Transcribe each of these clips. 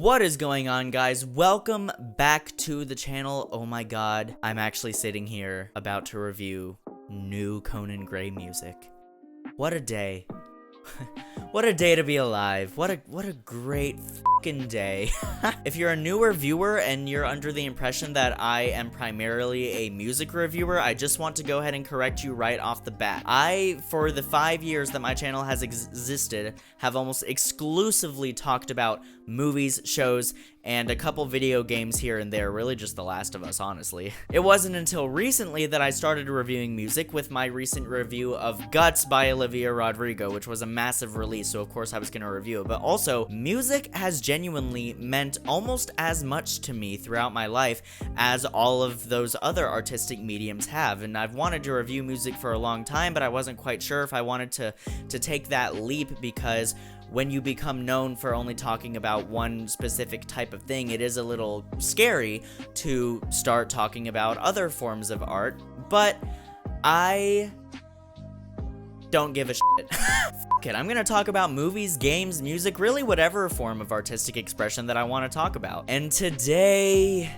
What is going on, guys? Welcome back to the channel. Oh my god, I'm actually sitting here about to review new Conan Gray music. What a day. What a day to be alive. What a great fucking day. If you're a newer viewer and you're under the impression that I am primarily a music reviewer, I just want to go ahead and correct you right off the bat. I, for the 5 years that my channel has existed, have almost exclusively talked about movies, shows, and a couple video games here and there, really just The Last of Us, honestly. It wasn't until recently that I started reviewing music with my recent review of Guts by Olivia Rodrigo, which was a massive release, so of course I was gonna review it. But also, music has genuinely meant almost as much to me throughout my life as all of those other artistic mediums have, and I've wanted to review music for a long time, but I wasn't quite sure if I wanted to take that leap, because when you become known for only talking about one specific type of thing, it is a little scary to start talking about other forms of art, but I don't give a shit. Fuck it, I'm gonna talk about movies, games, music, really whatever form of artistic expression that I want to talk about. And today,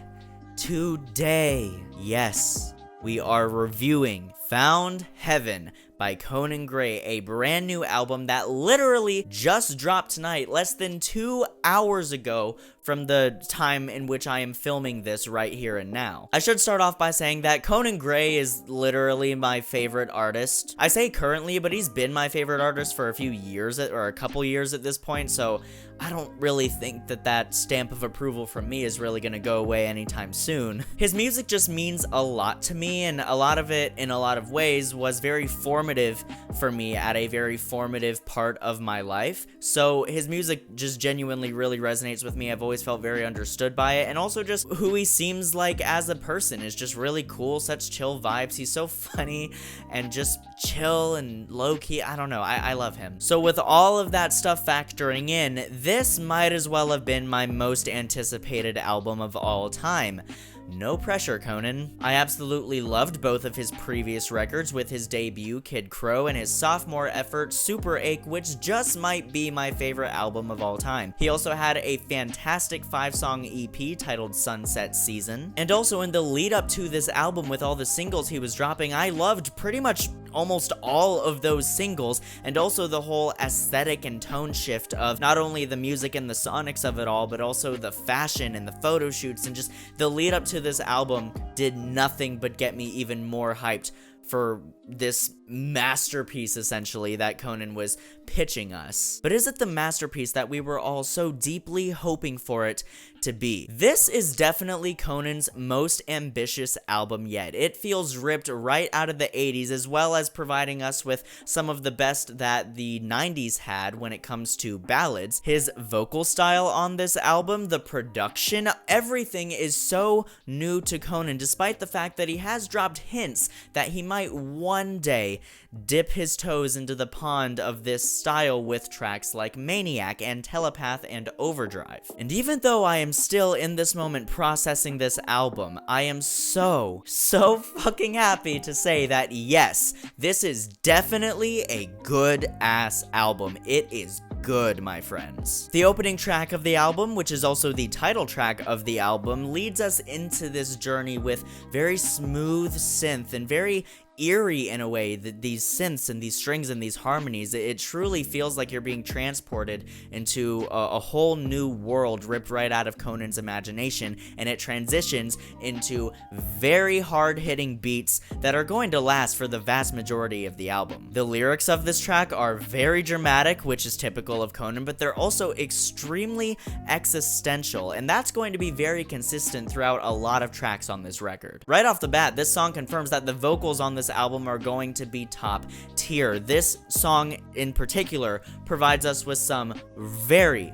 yes, we are reviewing Found Heaven by Conan Gray, a brand new album that literally just dropped tonight, less than 2 hours ago from the time in which I am filming this right here and now. I should start off by saying that Conan Gray is literally my favorite artist. I say currently, but he's been my favorite artist for a few years, or a couple years at this point, so I don't really think that stamp of approval from me is really gonna go away anytime soon. His music just means a lot to me, and a lot of it, in a lot of ways, was very formative for me at a very formative part of my life. So his music just genuinely really resonates with me. I've always felt very understood by it, and also just who he seems like as a person is just really cool, such chill vibes. He's so funny and just chill and low-key. I don't know, I love him. So with all of that stuff factoring in, this might as well have been my most anticipated album of all time. No pressure, Conan. I absolutely loved both of his previous records, with his debut, Kid Crow, and his sophomore effort, Super Ache, which just might be my favorite album of all time. He also had a fantastic 5-song EP titled Sunset Season. And also in the lead up to this album, with all the singles he was dropping, I loved pretty much almost all of those singles, and also the whole aesthetic and tone shift of not only the music and the sonics of it all, but also the fashion and the photo shoots, and just the lead up to this album did nothing but get me even more hyped for this masterpiece, essentially, that Conan was pitching us. But is it the masterpiece that we were all so deeply hoping for it to be? This is definitely Conan's most ambitious album yet. It feels ripped right out of the 80s, as well as providing us with some of the best that the 90s had when it comes to ballads. His vocal style on this album, the production, everything is so new to Conan, despite the fact that he has dropped hints that he might one day dip his toes into the pond of this style with tracks like Maniac and Telepath and Overdrive. And even though I am still in this moment processing this album, I am so fucking happy to say that yes, this is definitely a good ass album. It is good, my friends. The opening track of the album, which is also the title track of the album, leads us into this journey with very smooth synth and very eerie in a way, these synths and these strings and these harmonies. It truly feels like you're being transported into a whole new world ripped right out of Conan's imagination, and it transitions into very hard-hitting beats that are going to last for the vast majority of the album. The lyrics of this track are very dramatic, which is typical of Conan, but they're also extremely existential, and that's going to be very consistent throughout a lot of tracks on this record. Right off the bat, this song confirms that the vocals on this album are going to be top tier. This song in particular provides us with some very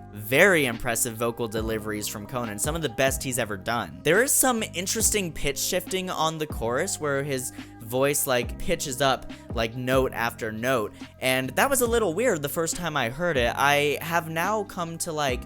impressive vocal deliveries from Conan, some of the best he's ever done. There is some interesting pitch shifting on the chorus where his voice like pitches up like note after note, and that was a little weird the first time I heard it. I have now come to like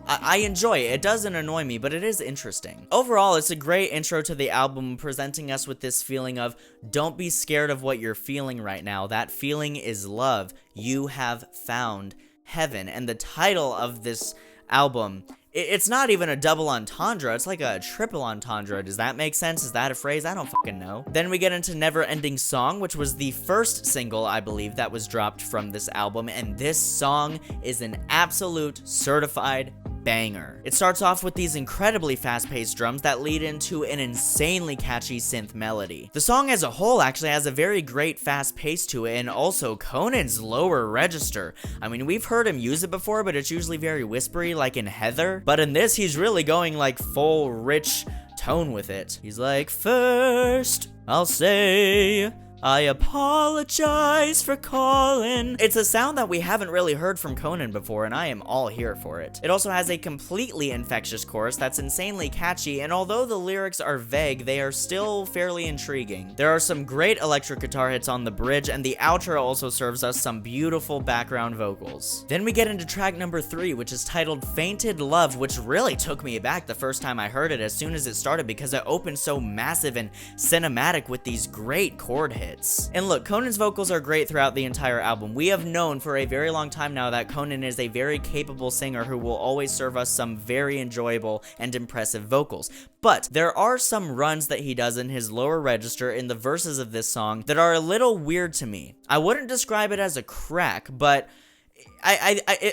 I enjoy it. It doesn't annoy me, but it is interesting. Overall, it's a great intro to the album, presenting us with this feeling of, don't be scared of what you're feeling right now. That feeling is love. You have found heaven. And the title of this album It's not even a double entendre, it's like a triple entendre. Does that make sense? Is that a phrase? I don't fucking know. Then we get into Never Ending Song, which was the first single, I believe, that was dropped from this album, and this song is an absolute certified banger. It starts off with these incredibly fast-paced drums that lead into an insanely catchy synth melody. The song as a whole actually has a very great fast pace to it, and also Conan's lower register. I mean, we've heard him use it before, but it's usually very whispery, like in Heather. But in this, he's really going like full rich tone with it. He's like, first, I'll say I apologize for calling. It's a sound that we haven't really heard from Conan before, and I am all here for it. It also has a completely infectious chorus that's insanely catchy, and although the lyrics are vague, they are still fairly intriguing. There are some great electric guitar hits on the bridge, and the outro also serves us some beautiful background vocals. Then we get into track number 3, which is titled Fainted Love, which really took me aback the first time I heard it as soon as it started because it opened so massive and cinematic with these great chord hits. And look, Conan's vocals are great throughout the entire album. We have known for a very long time now that Conan is a very capable singer who will always serve us some very enjoyable and impressive vocals. But there are some runs that he does in his lower register in the verses of this song that are a little weird to me. I wouldn't describe it as a crack, but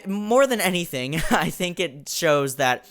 more than anything, I think it shows that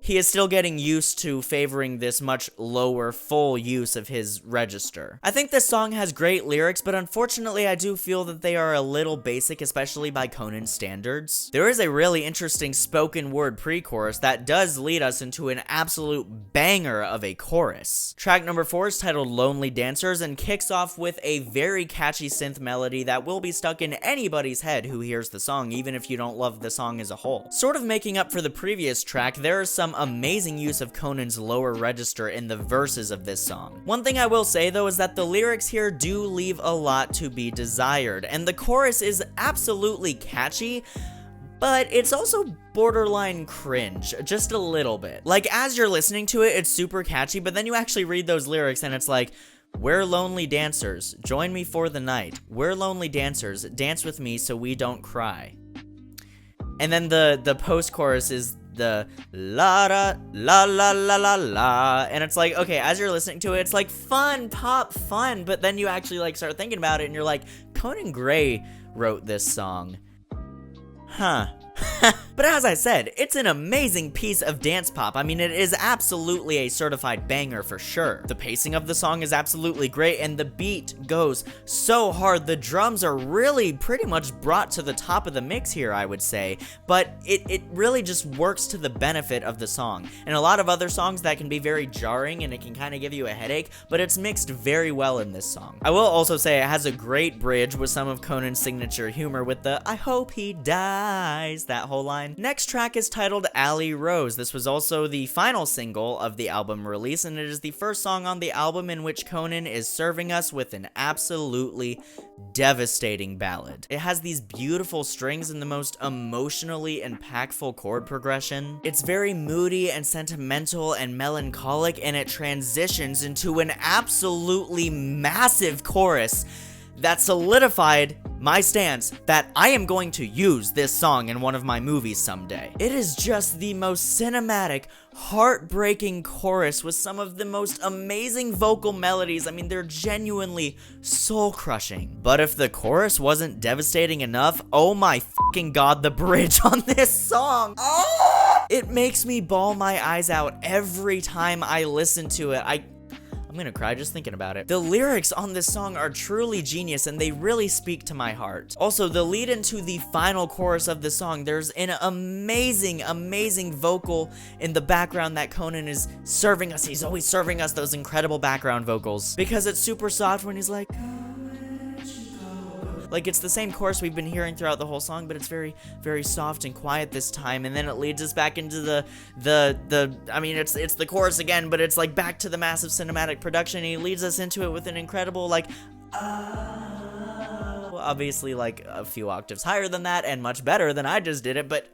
he is still getting used to favoring this much lower full use of his register. I think this song has great lyrics, but unfortunately I do feel that they are a little basic, especially by Conan's standards. There is a really interesting spoken word pre-chorus that does lead us into an absolute banger of a chorus. Track number 4 is titled Lonely Dancers and kicks off with a very catchy synth melody that will be stuck in anybody's head who hears the song, even if you don't love the song as a whole. Sort of making up for the previous track, there is some amazing use of Conan's lower register in the verses of this song. One thing I will say though is that the lyrics here do leave a lot to be desired, and the chorus is absolutely catchy, but it's also borderline cringe, just a little bit. Like, as you're listening to it, it's super catchy, but then you actually read those lyrics and it's like, we're lonely dancers, join me for the night. We're lonely dancers, dance with me so we don't cry. And then the post-chorus is the la da la la la la la, and it's like, okay, as you're listening to it, it's like fun, pop fun, but then you actually like start thinking about it and you're like, Conan Gray wrote this song. Huh. But as I said, it's an amazing piece of dance pop. I mean, it is absolutely a certified banger for sure. The pacing of the song is absolutely great, and the beat goes so hard. The drums are really pretty much brought to the top of the mix here, I would say, but it really just works to the benefit of the song. And a lot of other songs that can be very jarring and it can kind of give you a headache, but it's mixed very well in this song. I will also say it has a great bridge with some of Conan's signature humor with the I hope he dies, that whole line. Next track is titled Alley Rose. This was also the final single of the album release, and it is the first song on the album in which Conan is serving us with an absolutely devastating ballad. It has these beautiful strings and the most emotionally impactful chord progression. It's very moody and sentimental and melancholic, and it transitions into an absolutely massive chorus that solidified my stance that I am going to use this song in one of my movies someday. It is just the most cinematic, heartbreaking chorus with some of the most amazing vocal melodies. I mean, they're genuinely soul-crushing. But if the chorus wasn't devastating enough, oh my fucking god, the bridge on this song! It makes me bawl my eyes out every time I listen to it. I'm gonna cry just thinking about it. The lyrics on this song are truly genius, and they really speak to my heart. Also, the lead into the final chorus of the song, there's an amazing, amazing vocal in the background that Conan is serving us. He's always serving us those incredible background vocals, because it's super soft when he's like, it's the same chorus we've been hearing throughout the whole song, but it's very, very soft and quiet this time, and then it leads us back into I mean, it's the chorus again, but it's like back to the massive cinematic production, and he leads us into it with an incredible, obviously like a few octaves higher than that and much better than I just did it, but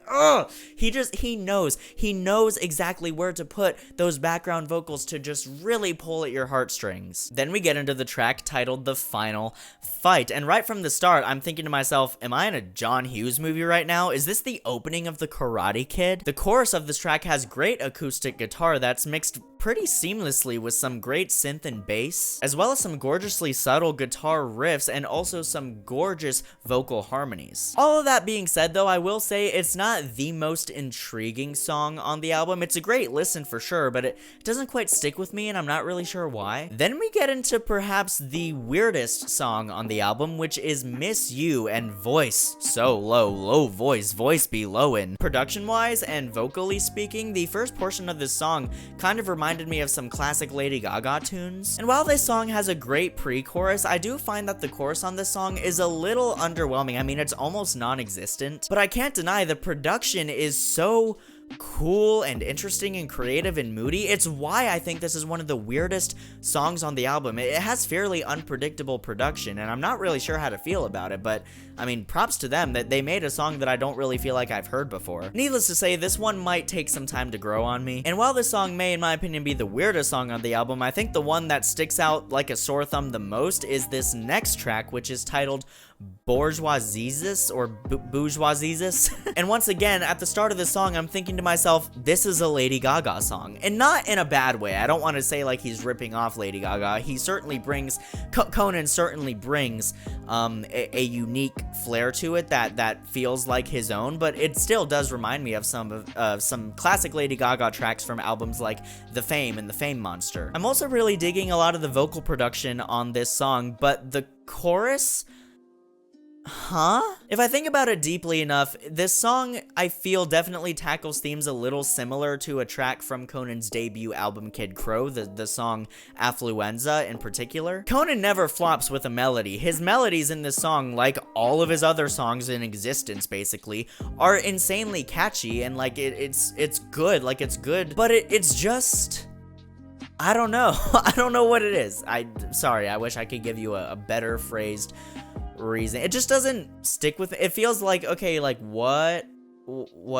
he knows exactly where to put those background vocals to just really pull at your heartstrings. Then we get into the track titled The Final Fight, and right from the start, I'm thinking to myself, am I in a John Hughes movie right now? Is this the opening of The Karate Kid? The chorus of this track has great acoustic guitar that's mixed pretty seamlessly with some great synth and bass, as well as some gorgeously subtle guitar riffs and also some gorgeous vocal harmonies. All of that being said though, I will say it's not the most intriguing song on the album. It's a great listen for sure, but it doesn't quite stick with me and I'm not really sure why. Then we get into perhaps the weirdest song on the album, which is Miss You, and voice so low voice be lowin'. Production wise and vocally speaking, the first portion of this song kind of reminded me of some classic Lady Gaga tunes. And while this song has a great pre-chorus, I do find that the chorus on this song is a little underwhelming. I mean, it's almost non-existent, but I can't deny the production is so cool and interesting and creative and moody. It's why I think this is one of the weirdest songs on the album. It has fairly unpredictable production, and I'm not really sure how to feel about it, but I mean, props to them that they made a song that I don't really feel like I've heard before. Needless to say, this one might take some time to grow on me, and while this song may, in my opinion, be the weirdest song on the album, I think the one that sticks out like a sore thumb the most is this next track, which is titled Bourgeoisiesis or Bourgeoisiesis. And once again, at the start of this song, I'm thinking to myself, this is a Lady Gaga song. And not in a bad way. I don't want to say like he's ripping off Lady Gaga. He certainly brings, Conan certainly brings a unique flair to it that feels like his own, but it still does remind me of some classic Lady Gaga tracks from albums like The Fame and The Fame Monster. I'm also really digging a lot of the vocal production on this song, but the chorus, if I think about it deeply enough, this song, I feel, definitely tackles themes a little similar to a track from Conan's debut album Kid Crow, the song Affluenza in particular. Conan never flops with a melody. His melodies in this song, like all of his other songs in existence basically, are insanely catchy and like it's good, but it's just, I don't know. I don't know what it is. Sorry, I wish I could give you a better phrased reason. It just doesn't stick with it. Feels like, okay, like what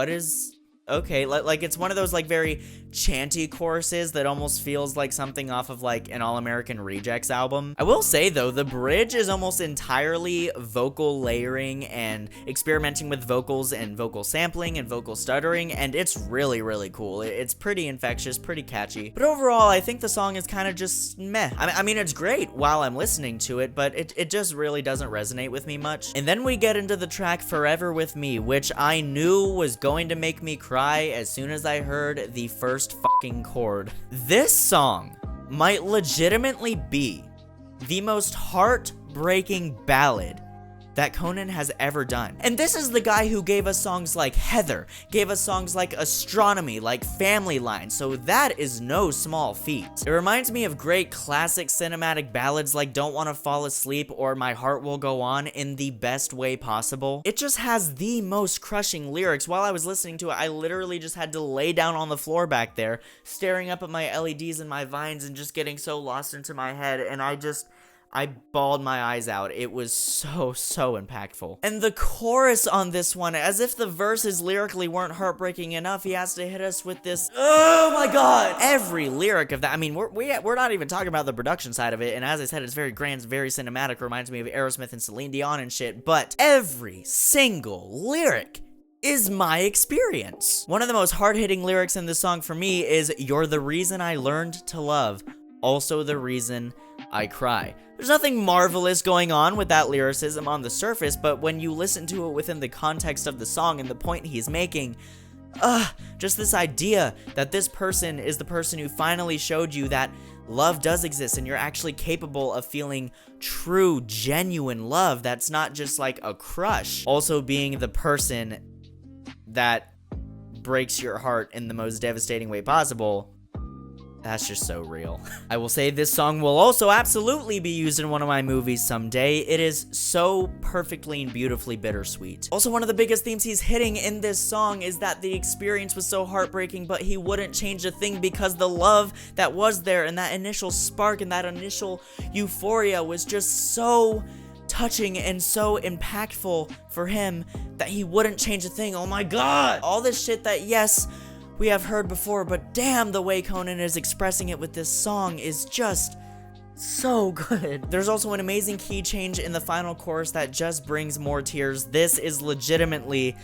is okay, like it's one of those like very chanty choruses that almost feels like something off of like an All-American Rejects album. I will say though, the bridge is almost entirely vocal layering and experimenting with vocals and vocal sampling and vocal stuttering, and it's really, really cool. It's pretty infectious, pretty catchy, but overall I think the song is kind of just meh. I mean it's great while I'm listening to it, but it just really doesn't resonate with me much. And then we get into the track Forever With Me, which I knew was going to make me cry as soon as I heard the first fucking chord. This song might legitimately be the most heartbreaking ballad that Conan has ever done. And this is the guy who gave us songs like Heather, gave us songs like Astronomy, like Family Line, so that is no small feat. It reminds me of great classic cinematic ballads like Don't Wanna Fall Asleep or My Heart Will Go On in the best way possible. It just has the most crushing lyrics. While I was listening to it, I literally just had to lay down on the floor back there, staring up at my LEDs and my vines and just getting so lost into my head, and I bawled my eyes out. It was so impactful. And the chorus on this one, as if the verses lyrically weren't heartbreaking enough, he has to hit us with this, oh my god! Every lyric of that, I mean, we're not even talking about the production side of it, and as I said, it's very grand, it's very cinematic, reminds me of Aerosmith and Celine Dion and shit, but every single lyric is my experience. One of the most hard-hitting lyrics in this song for me is, "You're the reason I learned to love, also the reason I cry." There's nothing marvelous going on with that lyricism on the surface, but when you listen to it within the context of the song and the point he's making, just this idea that this person is the person who finally showed you that love does exist and you're actually capable of feeling true, genuine love that's not just like a crush. Also being the person that breaks your heart in the most devastating way possible. That's just so real. I will say this song will also absolutely be used in one of my movies someday. It is so perfectly and beautifully bittersweet. Also, one of the biggest themes he's hitting in this song is that the experience was so heartbreaking, but he wouldn't change a thing because the love that was there and that initial spark and that initial euphoria was just so touching and so impactful for him that he wouldn't change a thing. Oh my god! All this shit that, yes, we have heard before, but damn, the way Conan is expressing it with this song is just so good. There's also an amazing key change in the final chorus that just brings more tears. This is legitimately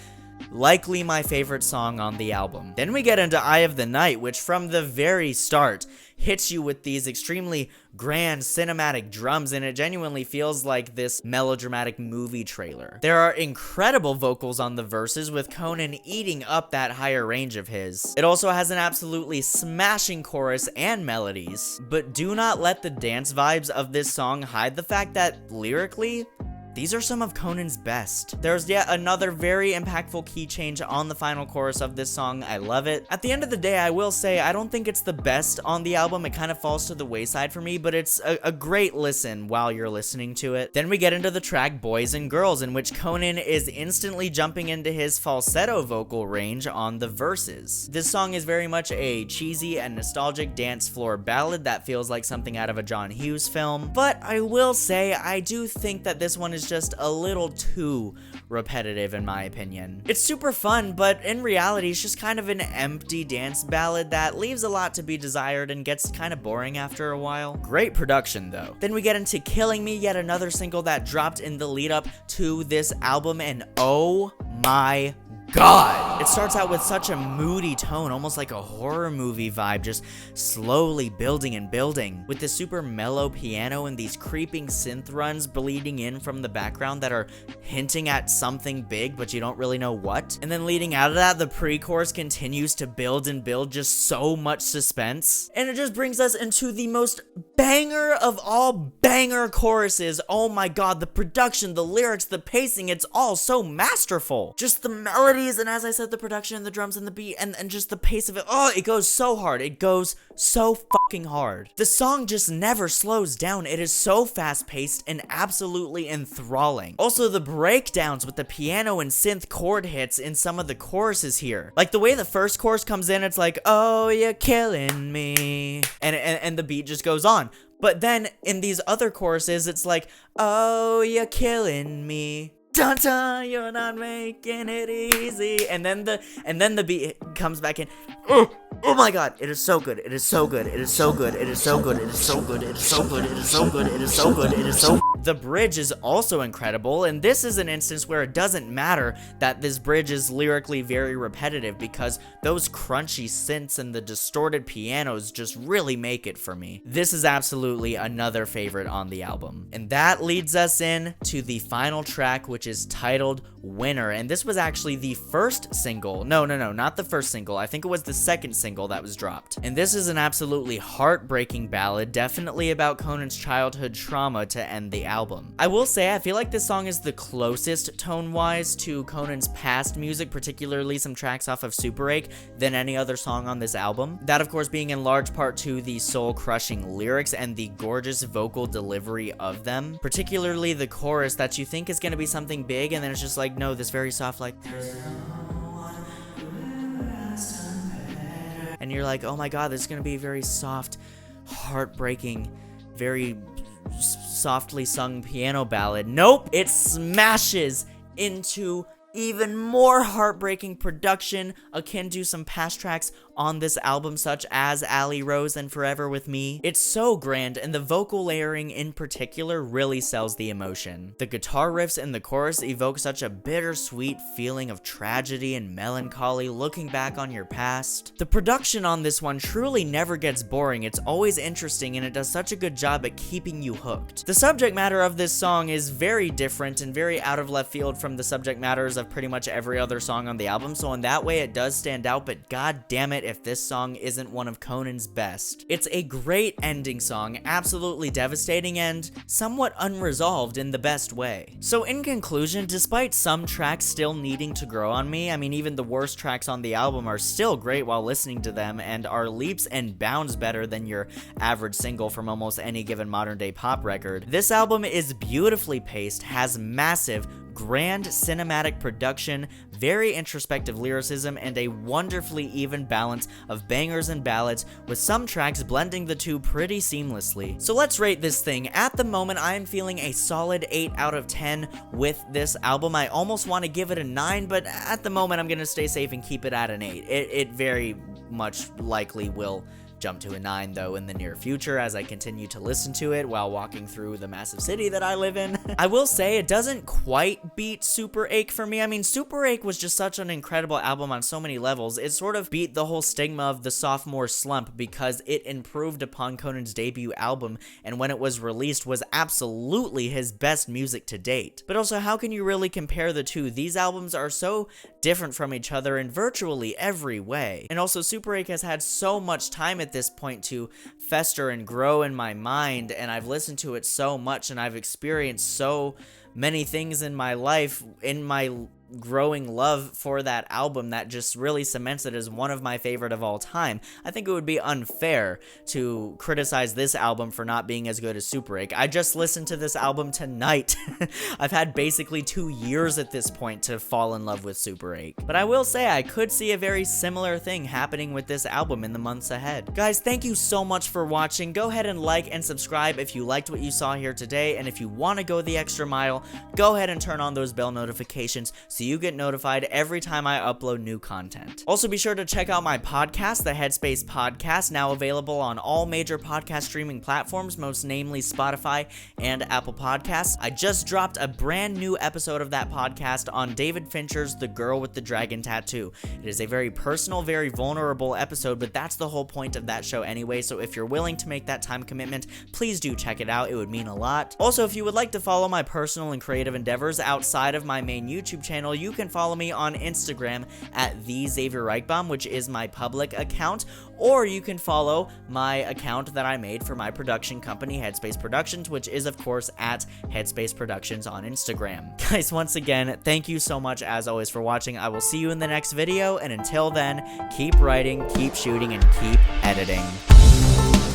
likely my favorite song on the album. Then we get into Eye of the Night, which from the very start hits you with these extremely grand cinematic drums, and it genuinely feels like this melodramatic movie trailer. There are incredible vocals on the verses, with Conan eating up that higher range of his. It also has an absolutely smashing chorus and melodies, but do not let the dance vibes of this song hide the fact that lyrically, these are some of Conan's best. There's yet another very impactful key change on the final chorus of this song. I love it. At the end of the day, I will say I don't think it's the best on the album. It kind of falls to the wayside for me, but it's a great listen while you're listening to it. Then we get into the track Boys and Girls, in which Conan is instantly jumping into his falsetto vocal range on the verses. This song is very much a cheesy and nostalgic dance floor ballad that feels like something out of a John Hughes film, but I will say I do think that this one is just a little too repetitive in my opinion. It's super fun, but in reality it's just kind of an empty dance ballad that leaves a lot to be desired and gets kind of boring after a while. Great production though. Then we get into Killing Me, yet another single that dropped in the lead up to this album, and oh my god! It starts out with such a moody tone, almost like a horror movie vibe, just slowly building and building, with this super mellow piano and these creeping synth runs bleeding in from the background that are hinting at something big, but you don't really know what. And then leading out of that, the pre-chorus continues to build and build, just so much suspense. And it just brings us into the most banger of all banger choruses. Oh my god, the production, the lyrics, the pacing, it's all so masterful. Just the melody, and as I said, the production and the drums and the beat and just the pace of it, oh, it goes so hard. It goes so fucking hard. The song just never slows down. It is so fast-paced and absolutely enthralling. Also, the breakdowns with the piano and synth chord hits in some of the choruses here. Like the way the first chorus comes in, it's like, oh, you're killing me. And the beat just goes on. But then in these other choruses, it's like, oh, you're killing me. Dun dun, you're not making it easy. And then the beat comes back in. Oh my god, it is so good. It is so good. It is so good. It is so good. It is so good. It is so good. It is so good. It is so good. It is so. The bridge is also incredible, and this is an instance where it doesn't matter that this bridge is lyrically very repetitive, because those crunchy synths and the distorted pianos just really make it for me. This is absolutely another favorite on the album. And that leads us in to the final track, which is titled Winner, and this was actually the first single. No, not the first single. I think it was the second single that was dropped. And this is an absolutely heartbreaking ballad, definitely about Conan's childhood trauma to end the album. I will say I feel like this song is the closest tone-wise to Conan's past music, particularly some tracks off of Super 8, than any other song on this album. That of course being in large part to the soul-crushing lyrics and the gorgeous vocal delivery of them, particularly the chorus that you think is going to be something big, and then it's just like, no, this very soft, like, and you're like, oh my god, this is gonna be a very soft, heartbreaking, very softly sung piano ballad. Nope, it smashes into even more heartbreaking production akin to some past tracks on this album, such as Alley Rose and Forever With Me. It's so grand, and the vocal layering in particular really sells the emotion. The guitar riffs in the chorus evoke such a bittersweet feeling of tragedy and melancholy looking back on your past. The production on this one truly never gets boring. It's always interesting, and it does such a good job at keeping you hooked. The subject matter of this song is very different and very out of left field from the subject matters of pretty much every other song on the album, so in that way it does stand out, but god damn it if this song isn't one of Conan's best. It's a great ending song, absolutely devastating and somewhat unresolved in the best way. So in conclusion, despite some tracks still needing to grow on me, I mean even the worst tracks on the album are still great while listening to them and are leaps and bounds better than your average single from almost any given modern day pop record, this album is beautifully paced, has massive grand cinematic production, very introspective lyricism, and a wonderfully even balance of bangers and ballads, with some tracks blending the two pretty seamlessly. So let's rate this thing. At the moment, I am feeling a solid 8 out of 10 with this album. I almost want to give it a 9, but at the moment, I'm going to stay safe and keep it at an 8. It very much likely will jump to a 9 though in the near future as I continue to listen to it while walking through the massive city that I live in. I will say it doesn't quite beat Super Ache for me. I mean, Super Ache was just such an incredible album on so many levels. It sort of beat the whole stigma of the sophomore slump because it improved upon Conan's debut album, and when it was released was absolutely his best music to date. But also, how can you really compare the two? These albums are so different from each other in virtually every way. And also, Super Ache has had so much time at this point to fester and grow in my mind, and I've listened to it so much, and I've experienced so many things in my life, in my growing love for that album, that just really cements it as one of my favorite of all time. I think it would be unfair to criticize this album for not being as good as Super Ache. I just listened to this album tonight. I've had basically 2 years at this point to fall in love with Super Ache. But I will say I could see a very similar thing happening with this album in the months ahead. Guys, thank you so much for watching. Go ahead and like and subscribe if you liked what you saw here today, and if you want to go the extra mile, go ahead and turn on those bell notifications so you get notified every time I upload new content. Also, be sure to check out my podcast, the Headspace Podcast, now available on all major podcast streaming platforms, most namely Spotify and Apple Podcasts. I just dropped a brand new episode of that podcast on David Fincher's The Girl with the Dragon Tattoo. It is a very personal, very vulnerable episode, but that's the whole point of that show anyway, so if you're willing to make that time commitment, please do check it out. It would mean a lot. Also, if you would like to follow my personal and creative endeavors outside of my main YouTube channel, you can follow me on Instagram at @TheXavierReichbaum, which is my public account, or you can follow my account that I made for my production company, Headspace Productions, which is, of course, at Headspace Productions on Instagram. Guys, once again, thank you so much, as always, for watching. I will see you in the next video, and until then, keep writing, keep shooting, and keep editing.